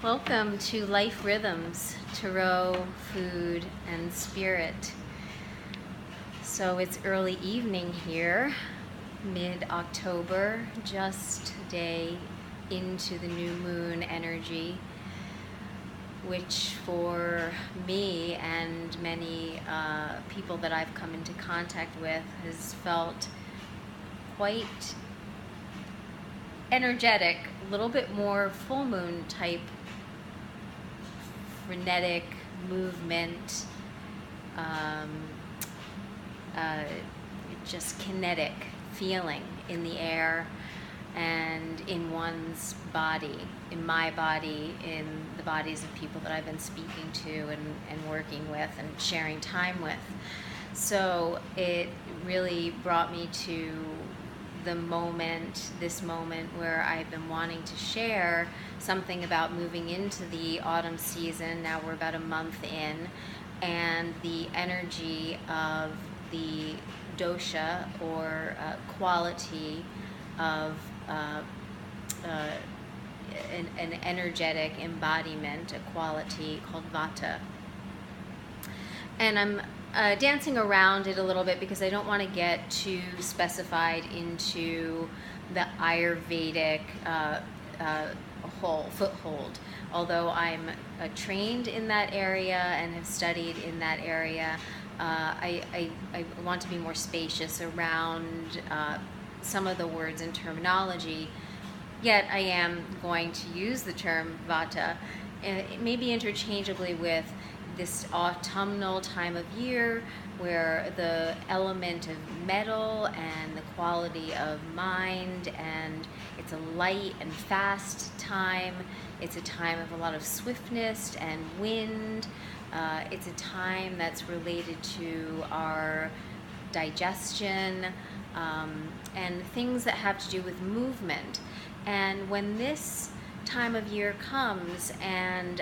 Welcome to Life Rhythms, Tarot, Food, and Spirit. So it's early evening here, mid-October, just a day into the new moon energy, which for me and many people that I've come into contact with has felt quite energetic, a little bit more full moon type frenetic movement, just kinetic feeling in the air and in one's body, in my body, in the bodies of people that I've been speaking to and working with and sharing time with. So it really brought me to this moment where I've been wanting to share something about moving into the autumn season. Now we're about a month in, and the energy of the dosha, or quality of an energetic embodiment, a quality called VATA. And I'm dancing around it a little bit because I don't want to get too specified into the Ayurvedic foothold. Although I'm trained in that area and have studied in that area, I want to be more spacious around some of the words and terminology. Yet I am going to use the term Vata, maybe interchangeably with this autumnal time of year, where the element of metal and the quality of mind, and it's a light and fast time. It's a time of a lot of swiftness and wind. It's a time that's related to our digestion and things that have to do with movement. And when this time of year comes, and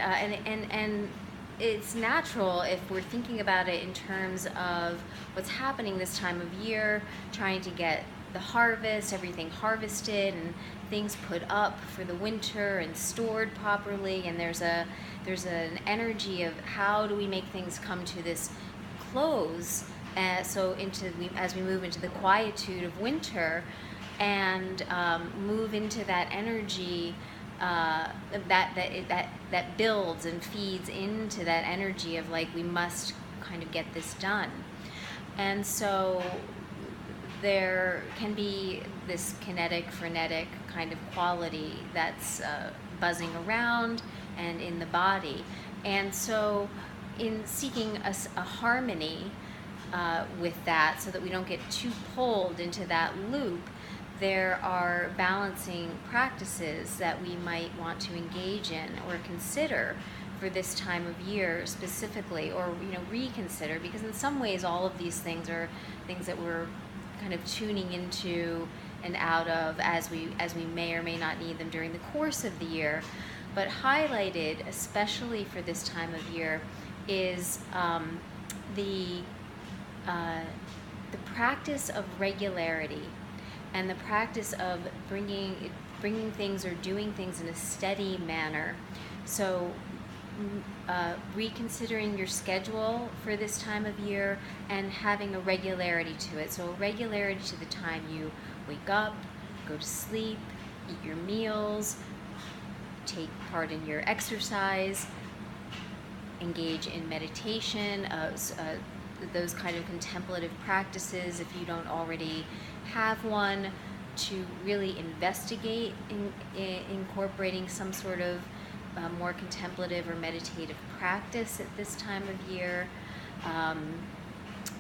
it's natural if we're thinking about it in terms of what's happening this time of year, trying to get the harvest, everything harvested and things put up for the winter and stored properly. And there's an energy of how do we make things come to this close, as we move into the quietude of winter and move into that energy that builds and feeds into that energy of like, we must kind of get this done. And so there can be this kinetic, frenetic kind of quality that's buzzing around and in the body. And so in seeking a harmony with that, so that we don't get too pulled into that loop, there are balancing practices that we might want to engage in or consider for this time of year specifically, or reconsider, because in some ways all of these things are things that we're kind of tuning into and out of as we may or may not need them during the course of the year. But highlighted especially for this time of year is the practice of regularity, and the practice of bringing things or doing things in a steady manner. So reconsidering your schedule for this time of year and having a regularity to it. So a regularity to the time you wake up, go to sleep, eat your meals, take part in your exercise, engage in meditation, those kind of contemplative practices if you don't already have one, to really investigate incorporating some sort of more contemplative or meditative practice at this time of year.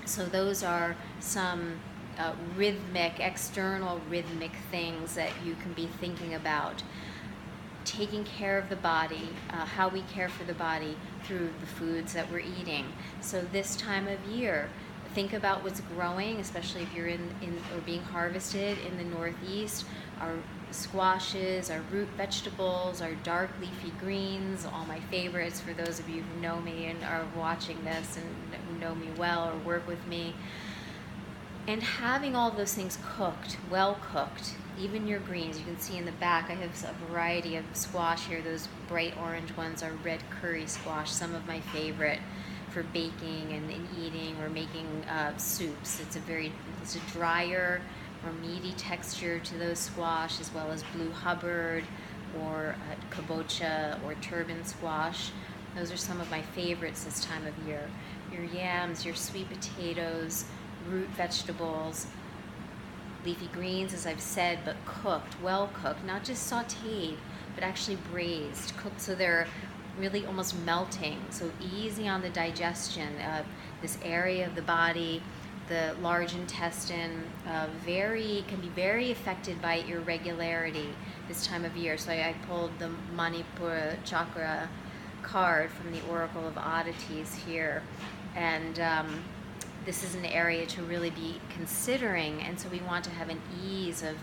So those are some external rhythmic things that you can be thinking about. Taking care of the body, how we care for the body through the foods that we're eating. So this time of year, think about what's growing, especially if you're in or being harvested in the Northeast. Our squashes, our root vegetables, our dark leafy greens, all my favorites for those of you who know me and are watching this and who know me well or work with me. And having all of those things cooked, well cooked, even your greens, you can see in the back I have a variety of squash here. Those bright orange ones are red curry squash, some of my favorite for baking and eating or making soups. It's a drier, more meaty texture to those squash, as well as blue Hubbard or kabocha or turban squash. Those are some of my favorites this time of year. Your yams, your sweet potatoes, root vegetables, leafy greens, as I've said, but cooked, well cooked, not just sauteed, but actually braised, cooked so they're really almost melting, so easy on the digestion. This area of the body, the large intestine, can be very affected by irregularity this time of year. So I pulled the Manipura chakra card from the Oracle of Oddities here, and this is an area to really be considering, and so we want to have an ease of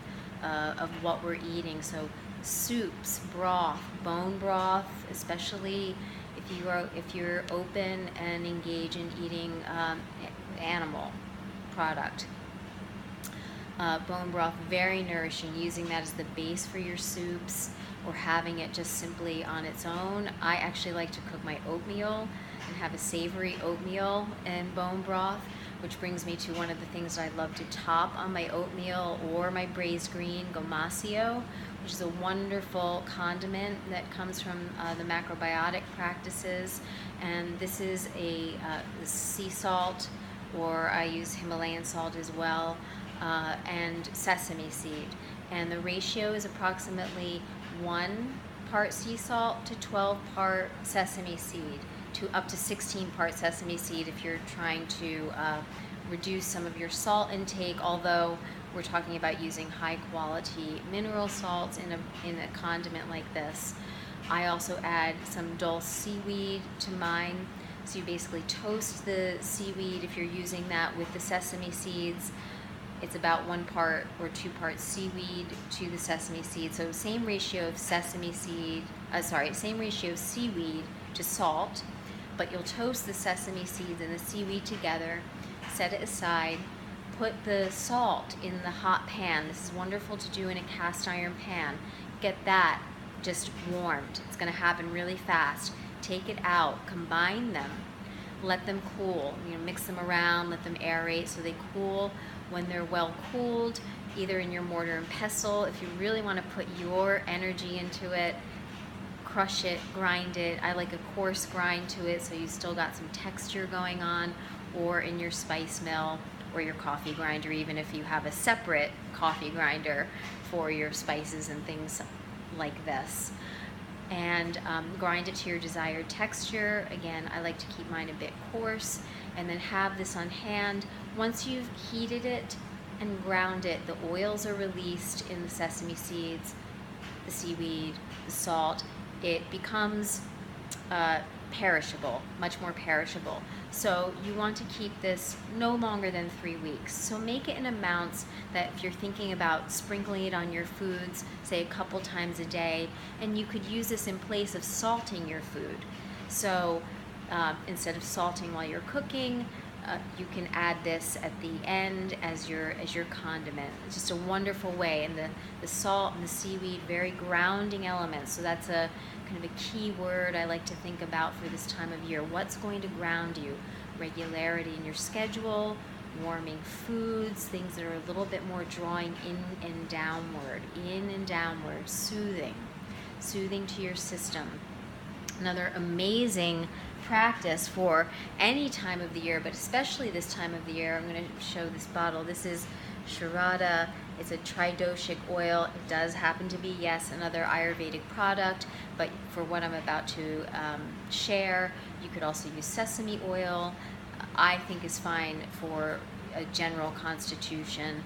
what we're eating. So soups, broth, bone broth, especially if you're open and engage in eating animal product. Bone broth, very nourishing, using that as the base for your soups or having it just simply on its own. I actually like to cook my oatmeal and have a savory oatmeal and bone broth, which brings me to one of the things I love to top on my oatmeal or my braised green, gomasio, which is a wonderful condiment that comes from the macrobiotic practices. And this is a sea salt, or I use Himalayan salt as well, and sesame seed. And the ratio is approximately 1 part sea salt to 12 part sesame seed, to up to 16 part sesame seed if you're trying to reduce some of your salt intake, although we're talking about using high quality mineral salts in a condiment like this. I also add some dulse seaweed to mine. So you basically toast the seaweed if you're using that with the sesame seeds. It's about 1 part or 2 parts seaweed to the sesame seed. So same ratio of seaweed to salt, but you'll toast the sesame seeds and the seaweed together, set it aside, put the salt in the hot pan. This is wonderful to do in a cast iron pan. Get that just warmed. It's going to happen really fast. Take it out, combine them, let them cool. Mix them around, let them aerate so they cool. When they're well cooled, either in your mortar and pestle, if you really want to put your energy into it, crush it, grind it. I like a coarse grind to it so you still got some texture going on, or in your spice mill or your coffee grinder, even if you have a separate coffee grinder for your spices and things like this. And grind it to your desired texture. Again, I like to keep mine a bit coarse, and then have this on hand. Once you've heated it and ground it, the oils are released in the sesame seeds, the seaweed, the salt. It becomes perishable, much more perishable. So you want to keep this no longer than 3 weeks. So make it in amounts that if you're thinking about sprinkling it on your foods, say a couple times a day, and you could use this in place of salting your food. So instead of salting while you're cooking, you can add this at the end as your condiment. It's just a wonderful way, and the salt and the seaweed, very grounding elements. So that's a kind of a key word I like to think about for this time of year. What's going to ground you? Regularity in your schedule, warming foods, things that are a little bit more drawing in and downward, soothing to your system. Another amazing practice for any time of the year, but especially this time of the year. I'm going to show this bottle. This is Sarada. It's a tridoshic oil. It does happen to be, yes, another Ayurvedic product, but for what I'm about to share, you could also use sesame oil. I think is fine for a general constitution.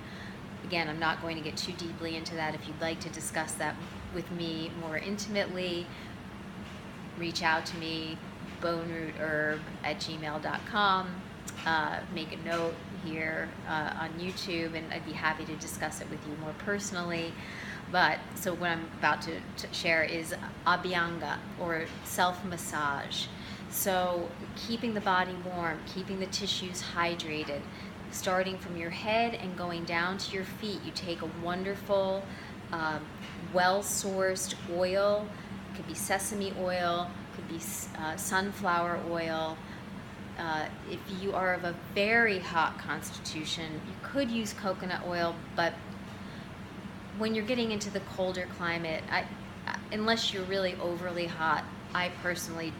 Again, I'm not going to get too deeply into that. If you'd like to discuss that with me more intimately, reach out to me, bonerooterb@gmail.com. Make a note here on YouTube, and I'd be happy to discuss it with you more personally. But so what I'm about to share is abhyanga, or self-massage. So keeping the body warm, keeping the tissues hydrated, starting from your head and going down to your feet. You take a wonderful, well-sourced oil. It could be sesame oil, could be sunflower oil. If you are of a very hot constitution, you could use coconut oil, but when you're getting into the colder climate, unless you're really overly hot, I personally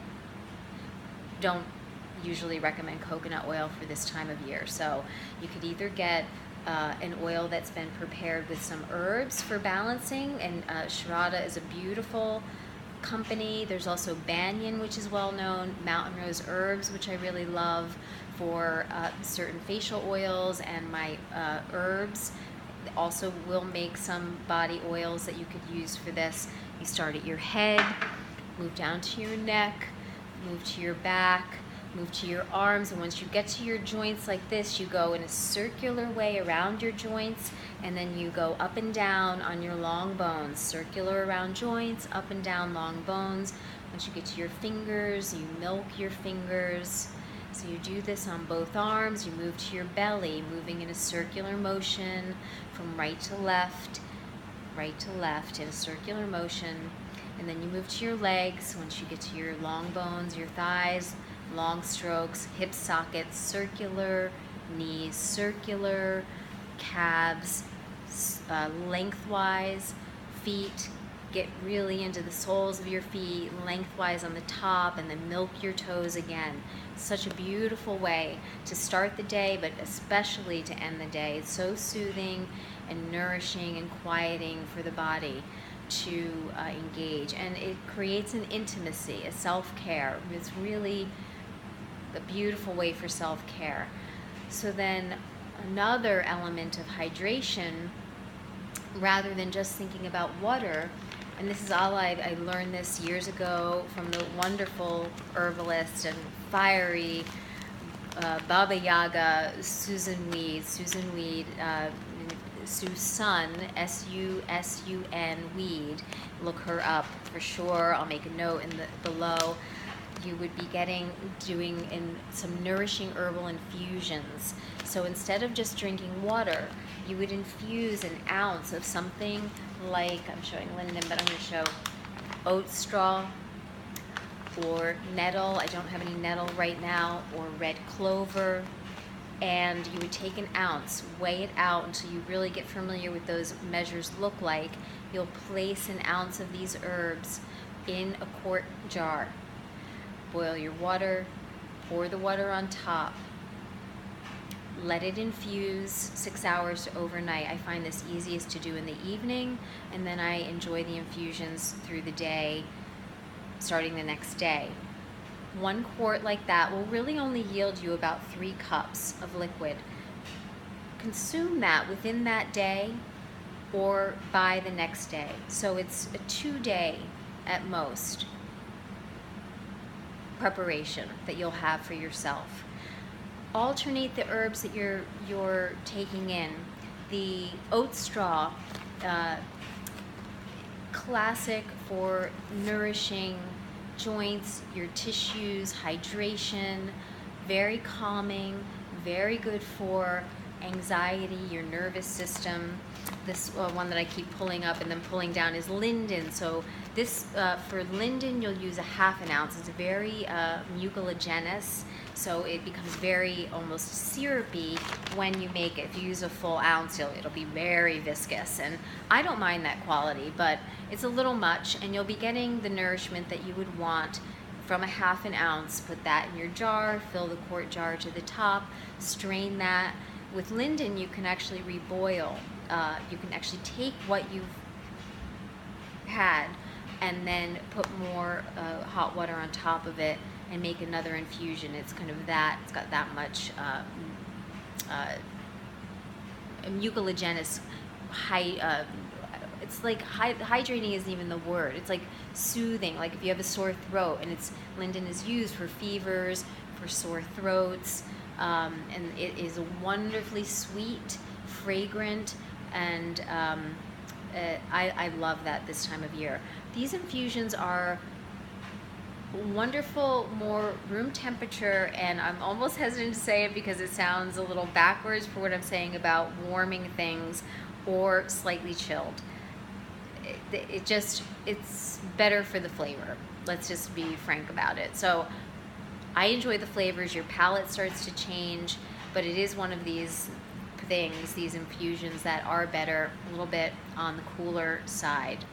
don't usually recommend coconut oil for this time of year. So you could either get an oil that's been prepared with some herbs for balancing, and Sarada is a beautiful company. There's also Banyan, which is well known, Mountain Rose Herbs, which I really love for certain facial oils, and my herbs also will make some body oils that you could use for this. You start at your head, move down to your neck, move to your back, move to your arms, and once you get to your joints like this, you go in a circular way around your joints, and then you go up and down on your long bones, circular around joints, up and down long bones. Once you get to your fingers, you milk your fingers. So you do this on both arms. You move to your belly, moving in a circular motion from right to left in a circular motion. And then you move to your legs. Once you get to your long bones, your thighs, long strokes, hip sockets, circular, knees, circular, calves, lengthwise, feet. Get really into the soles of your feet, lengthwise on the top, and then milk your toes again. Such a beautiful way to start the day, but especially to end the day. It's so soothing and nourishing and quieting for the body to engage. And it creates an intimacy, a self-care. It's really a beautiful way for self-care. So then another element of hydration, rather than just thinking about water, and this is all I learned this years ago from the wonderful herbalist and fiery Baba Yaga Susun weed, susun, S-U-S-U-N weed. Look her up for sure. I'll make a note in below. You would be doing in some nourishing herbal infusions. So instead of just drinking water, you would infuse an ounce of something like, I'm showing linden, but I'm going to show oat straw or nettle. I don't have any nettle right now, or red clover. And you would take an ounce, weigh it out until you really get familiar with those measures look like. You'll place an ounce of these herbs in a quart jar. Boil your water, pour the water on top, let it infuse 6 hours to overnight. I find this easiest to do in the evening, and then I enjoy the infusions through the day, starting the next day. 1 quart like that will really only yield you about 3 cups of liquid. Consume that within that day or by the next day. So it's a 2-day at most preparation that you'll have for yourself. Alternate the herbs that you're taking in. The oat straw, classic for nourishing joints, your tissues, hydration, very calming, very good for anxiety, your nervous system. This one that I keep pulling up and then pulling down is linden. So this, for linden, you'll use a half an ounce. It's very mucilaginous, so it becomes very almost syrupy when you make it. If you use a full ounce, it'll be very viscous, and I don't mind that quality, but it's a little much, and you'll be getting the nourishment that you would want from a half an ounce. Put that in your jar, fill the quart jar to the top, strain that. With linden, you can actually reboil. You can actually take what you've had and then put more hot water on top of it and make another infusion. It's kind of that, it's got that much mucilaginous, it's like hydrating isn't even the word. It's like soothing, like if you have a sore throat, and linden is used for fevers, for sore throats, and it is wonderfully sweet, fragrant, and I love that this time of year. These infusions are wonderful, more room temperature, and I'm almost hesitant to say it because it sounds a little backwards for what I'm saying about warming things, or slightly chilled. It's better for the flavor. Let's just be frank about it. So I enjoy the flavors. Your palate starts to change, but it is one of these things, these infusions, that are better a little bit on the cooler side.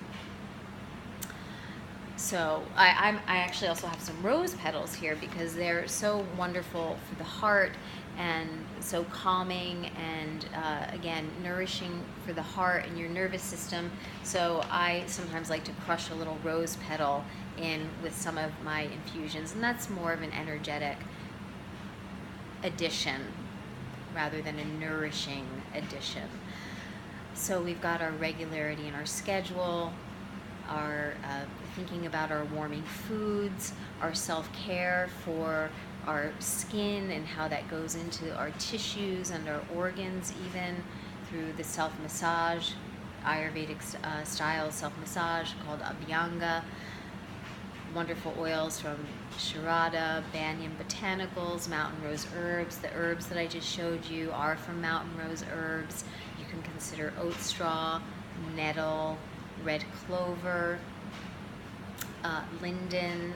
So I actually also have some rose petals here because they're so wonderful for the heart, and so calming, and again, nourishing for the heart and your nervous system. So I sometimes like to crush a little rose petal in with some of my infusions, and that's more of an energetic addition rather than a nourishing addition. So we've got our regularity in our schedule, our thinking about our warming foods, our self-care for our skin and how that goes into our tissues and our organs, even through the self-massage, Ayurvedic style self-massage called abhyanga. Wonderful oils from sarada, banyan, botanicals, mountain rose herbs. The herbs that I just showed you are from mountain rose herbs. You can consider oat straw, nettle, red clover, linden,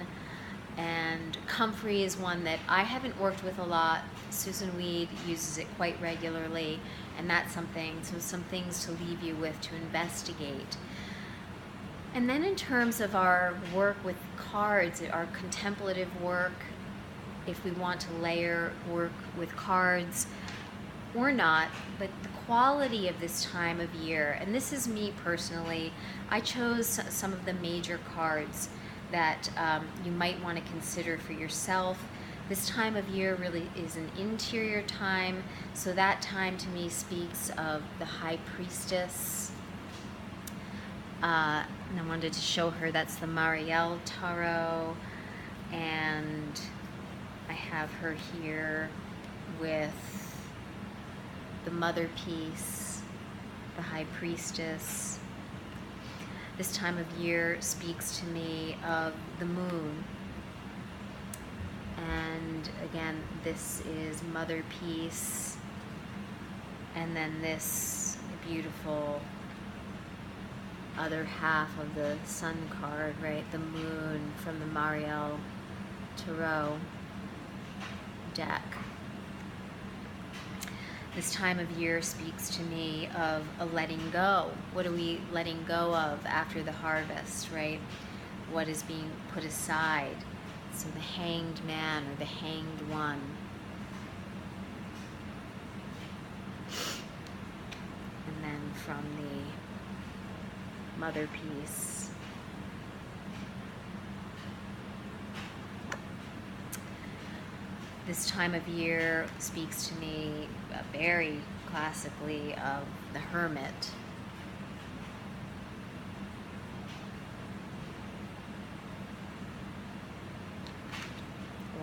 and comfrey is one that I haven't worked with a lot. Susun weed uses it quite regularly, and that's something, so some things to leave you with to investigate. And then in terms of our work with cards, our contemplative work, if we want to layer work with cards or not, but the quality of this time of year, and this is me personally, I chose some of the major cards that you might want to consider for yourself. This time of year really is an interior time, so that time to me speaks of the High Priestess. And I wanted to show her, that's the Marielle Tarot, and I have her here with the Mother piece, the High Priestess. This time of year speaks to me of the moon. And again, this is Mother piece. And then this beautiful other half of the sun card, right? The moon from the Marielle Tarot deck. This time of year speaks to me of a letting go. What are we letting go of after the harvest, right? What is being put aside? So the hanged man or the hanged one. And then from the Mother piece, this time of year speaks to me very classically of the Hermit.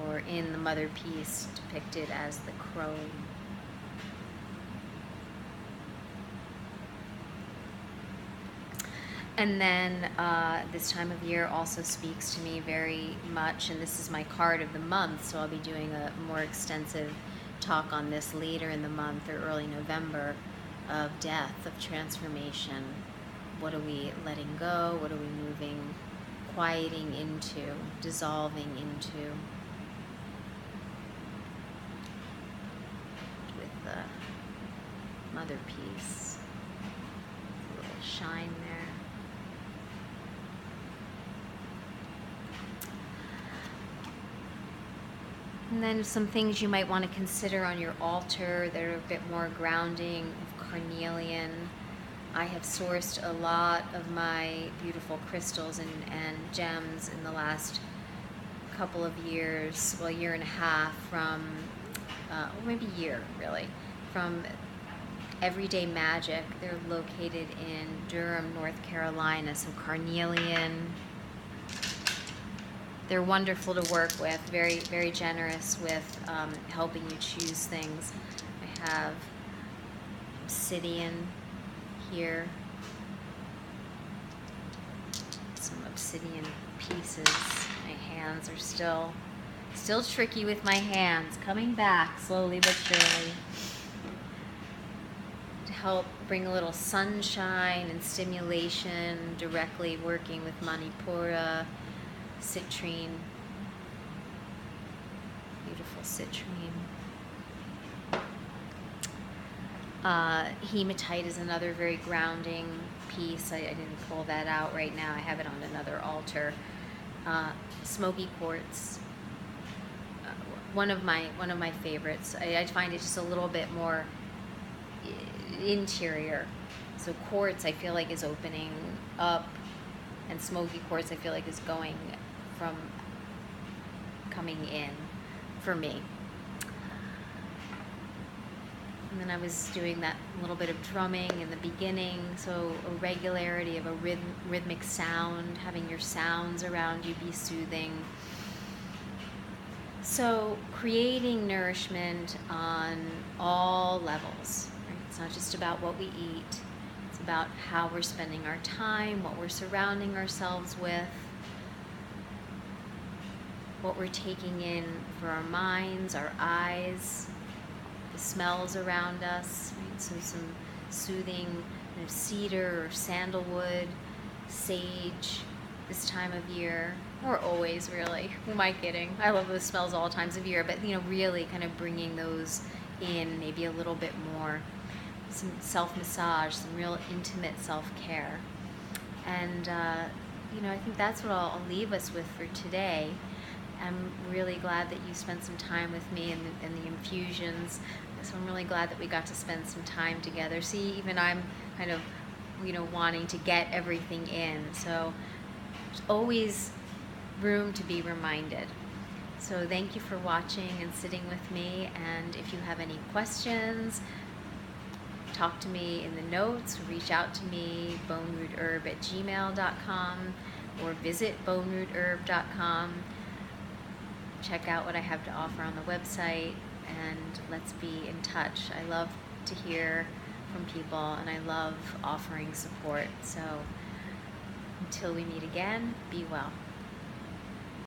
Or in the Mother piece depicted as the crone. And then this time of year also speaks to me very much, and this is my card of the month, so I'll be doing a more extensive talk on this later in the month or early November, of death, of transformation. What are we letting go? What are we moving, quieting into, dissolving into? With the Mother piece, a little shine there. And then some things you might want to consider on your altar that are a bit more grounding, of carnelian. I have sourced a lot of my beautiful crystals and gems in the last couple of years, well, year and a half, from, maybe year really, from Everyday Magic. They're located in Durham, North Carolina, so carnelian. They're wonderful to work with, very, very generous with helping you choose things. I have obsidian here, some obsidian pieces. I hands are still tricky with my hands, coming back slowly but surely. To help bring a little sunshine and stimulation, directly working with Manipura, citrine, beautiful citrine. Hematite is another very grounding piece. I didn't pull that out right now. I have it on another altar. Smoky quartz, one of my favorites. I find it just a little bit more interior. So quartz I feel like is opening up, and smoky quartz I feel like is coming in for me. And then I was doing that little bit of drumming in the beginning, so a regularity of a rhythmic sound, having your sounds around you be soothing. So creating nourishment on all levels. Right? It's not just about what we eat. It's about how we're spending our time, what we're surrounding ourselves with, what we're taking in for our minds, our eyes, the smells around us, right? So some soothing kind of cedar or sandalwood, sage this time of year, or always really. Who am I kidding? I love those smells all times of year, but really kind of bringing those in maybe a little bit more. Some self-massage, some real intimate self-care. And I think that's what I'll leave us with for today. I'm really glad that you spent some time with me in the infusions. So I'm really glad that we got to spend some time together. See, even I'm kind of, wanting to get everything in. So there's always room to be reminded. So thank you for watching and sitting with me. And if you have any questions, talk to me in the notes, reach out to me, bonerootherb@gmail.com, or visit bonerootherb.com. Check out what I have to offer on the website, and let's be in touch. I love to hear from people, and I love offering support. So until we meet again, be well.